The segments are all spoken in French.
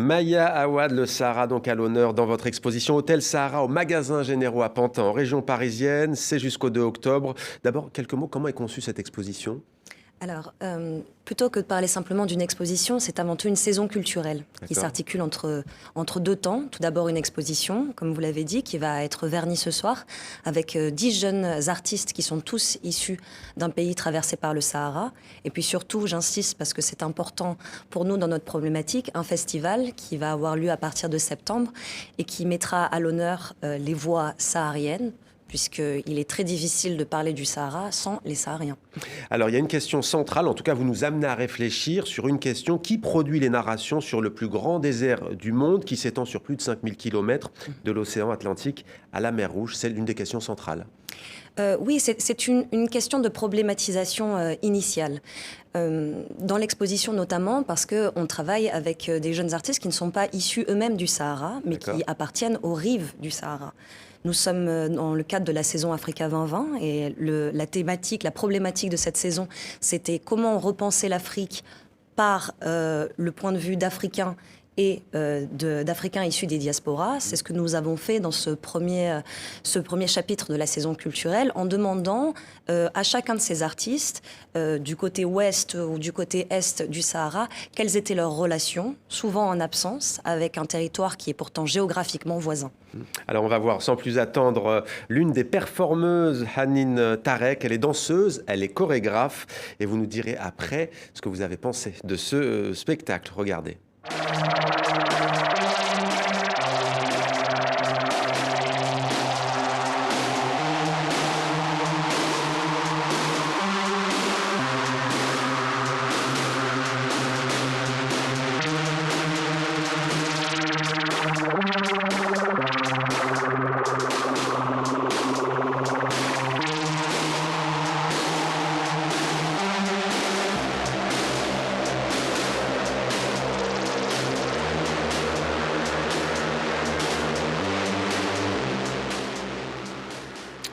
Maya Awad, le Sahara donc à l'honneur dans votre exposition Hôtel Sahara au Magasins Généraux à Pantin, en région parisienne. C'est jusqu'au 2 octobre. D'abord, quelques mots, comment est conçue cette exposition ? Alors, plutôt que de parler simplement d'une exposition, c'est avant tout une saison culturelle qui s'articule entre deux temps. Tout d'abord, une exposition, comme vous l'avez dit, qui va être vernie ce soir, avec 10 jeunes artistes qui sont tous issus d'un pays traversé par le Sahara. Et puis surtout, j'insiste parce que c'est important pour nous dans notre problématique, un festival qui va avoir lieu à partir de septembre et qui mettra à l'honneur les voix sahariennes, puisqu'il est très difficile de parler du Sahara sans les Sahariens. Alors, il y a une question centrale, en tout cas, vous nous amenez à réfléchir sur une question qui produit les narrations sur le plus grand désert du monde, qui s'étend sur plus de 5000 km de l'océan Atlantique à la mer Rouge. C'est l'une des questions centrales. Oui, c'est une question de problématisation initiale. Dans l'exposition notamment, parce qu'on travaille avec des jeunes artistes qui ne sont pas issus eux-mêmes du Sahara, mais qui appartiennent aux rives du Sahara. Nous sommes dans le cadre de la saison Africa 2020 et la problématique de cette saison, c'était comment repenser l'Afrique par le point de vue d'Africains et d'Africains issus des diasporas. C'est ce que nous avons fait dans ce premier chapitre de la saison culturelle, en demandant à chacun de ces artistes, du côté ouest ou du côté est du Sahara, quelles étaient leurs relations, souvent en absence, avec un territoire qui est pourtant géographiquement voisin. Alors on va voir sans plus attendre l'une des performeuses, Hanine Tarek. Elle est danseuse, elle est chorégraphe, et vous nous direz après ce que vous avez pensé de ce spectacle. Regardez.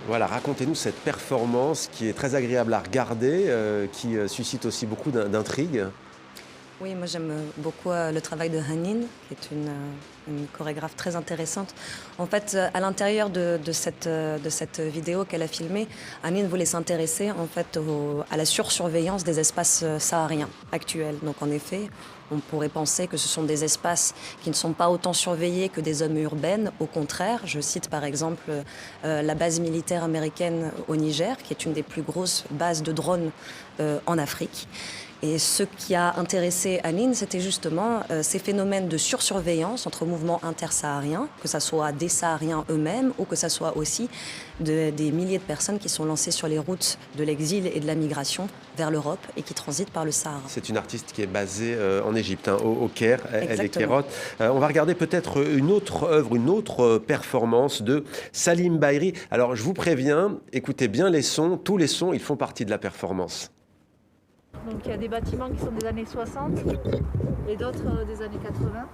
Voilà, racontez-nous cette performance qui est très agréable à regarder, qui suscite aussi beaucoup d'intrigues. Oui, moi j'aime beaucoup le travail de Hanine, qui est une chorégraphe très intéressante. En fait, à l'intérieur de cette vidéo qu'elle a filmée, Hanine voulait s'intéresser en fait à la sursurveillance des espaces sahariens actuels. Donc en effet, on pourrait penser que ce sont des espaces qui ne sont pas autant surveillés que des zones urbaines. Au contraire, je cite par exemple la base militaire américaine au Niger, qui est une des plus grosses bases de drones en Afrique. Et ce qui a intéressé Hanine, c'était justement ces phénomènes de sursurveillance entre mouvements intersahariens, que ce soit des Sahariens eux-mêmes ou que ce soit aussi des milliers de personnes qui sont lancées sur les routes de l'exil et de la migration vers l'Europe et qui transitent par le Sahara. C'est une artiste qui est basée en Égypte, au Caire, elle est cairote. On va regarder peut-être une autre œuvre, une autre performance de Salim Bahri. Alors je vous préviens, écoutez bien les sons, tous les sons, ils font partie de la performance. Donc il y a des bâtiments qui sont des années 60 et d'autres des années 80.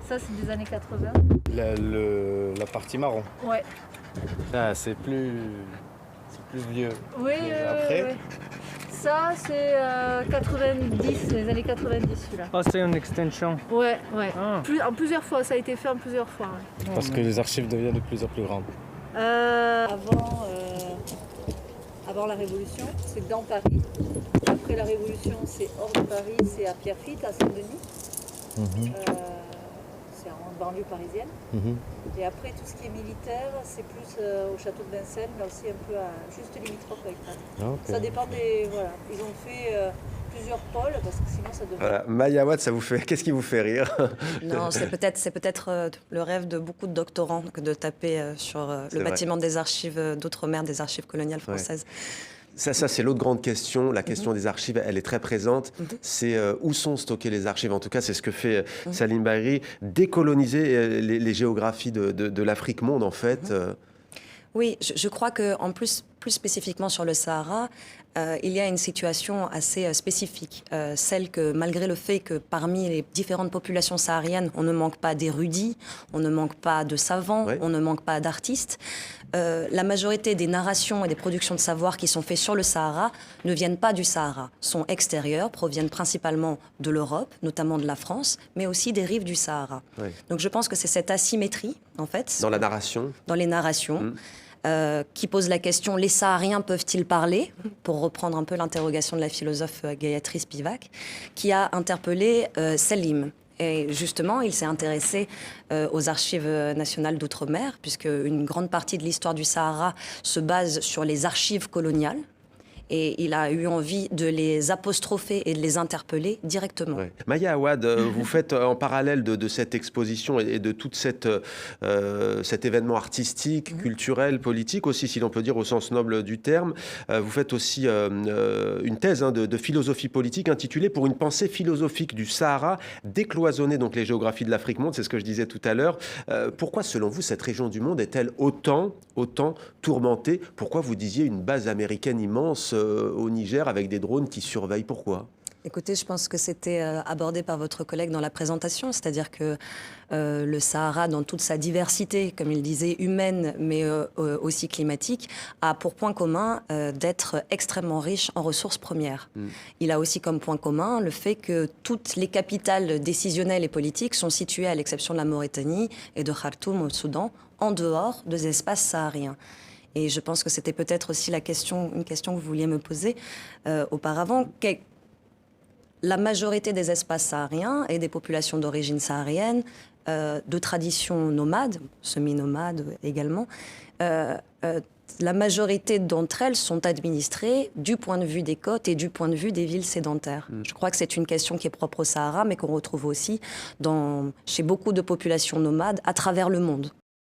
Ça c'est des années 80. La partie marron. Ouais. Ah, c'est plus vieux. Oui, après. Ça c'est 90, les années 90 celui-là. Oh, c'est une extension. Ouais. Ah. En plusieurs fois, ça a été fait en plusieurs fois. Ouais. Parce que les archives deviennent de plus en plus grandes. Avant la Révolution, c'est dans Paris. Après la Révolution, c'est hors de Paris, c'est à Pierrefitte, à Saint-Denis. C'est en banlieue parisienne. Et après, tout ce qui est militaire, c'est plus au château de Vincennes, mais aussi un peu juste limitrophe avec Paris. Ça dépend des... Voilà. Ils ont fait plusieurs pôles, parce que sinon ça devient... Voilà. Maya Awad, qu'est-ce qui vous fait rire? Non, c'est peut-être le rêve de beaucoup de doctorants que de taper sur le bâtiment des archives d'outre-mer, des archives coloniales françaises. Ouais. Ça c'est l'autre grande question. La question des archives, elle est très présente. C'est où sont stockées les archives. En tout cas, c'est ce que fait Salim Bahri, décoloniser les géographies de l'Afrique monde, en fait. Oui, je crois qu'en plus spécifiquement sur le Sahara, il y a une situation assez spécifique, celle que malgré le fait que parmi les différentes populations sahariennes, on ne manque pas d'érudits, on ne manque pas de savants, on ne manque pas d'artistes, la majorité des narrations et des productions de savoir qui sont faites sur le Sahara ne viennent pas du Sahara, sont extérieures, proviennent principalement de l'Europe, notamment de la France, mais aussi des rives du Sahara. Donc je pense que c'est cette asymétrie, en fait. Dans la narration. Dans les narrations. Qui pose la question « Les Sahariens peuvent-ils parler ?» pour reprendre un peu l'interrogation de la philosophe Gayatri Spivak, qui a interpellé Selim. Et justement, il s'est intéressé aux archives nationales d'outre-mer, puisque une grande partie de l'histoire du Sahara se base sur les archives coloniales. Et il a eu envie de les apostropher et de les interpeller directement. Maya Awad, vous faites en parallèle de cette exposition et de tout cet événement artistique, culturel, politique aussi, si l'on peut dire au sens noble du terme, vous faites aussi une thèse de philosophie politique intitulée « Pour une pensée philosophique du Sahara, décloisonner donc les géographies de l'Afrique monde », c'est ce que je disais tout à l'heure. Pourquoi, selon vous, cette région du monde est-elle autant tourmentée? Pourquoi vous disiez une base américaine immense au Niger avec des drones qui surveillent? Pourquoi? Écoutez, je pense que c'était abordé par votre collègue dans la présentation, c'est-à-dire que le Sahara, dans toute sa diversité, comme il disait, humaine, mais aussi climatique, a pour point commun d'être extrêmement riche en ressources premières. Il a aussi comme point commun le fait que toutes les capitales décisionnelles et politiques sont situées, à l'exception de la Mauritanie et de Khartoum au Soudan, en dehors des espaces sahariens. Et je pense que c'était peut-être aussi une question que vous vouliez me poser auparavant. La majorité des espaces sahariens et des populations d'origine saharienne, de tradition nomade, semi-nomade également, la majorité d'entre elles sont administrées du point de vue des côtes et du point de vue des villes sédentaires. Je crois que c'est une question qui est propre au Sahara, mais qu'on retrouve aussi chez beaucoup de populations nomades à travers le monde.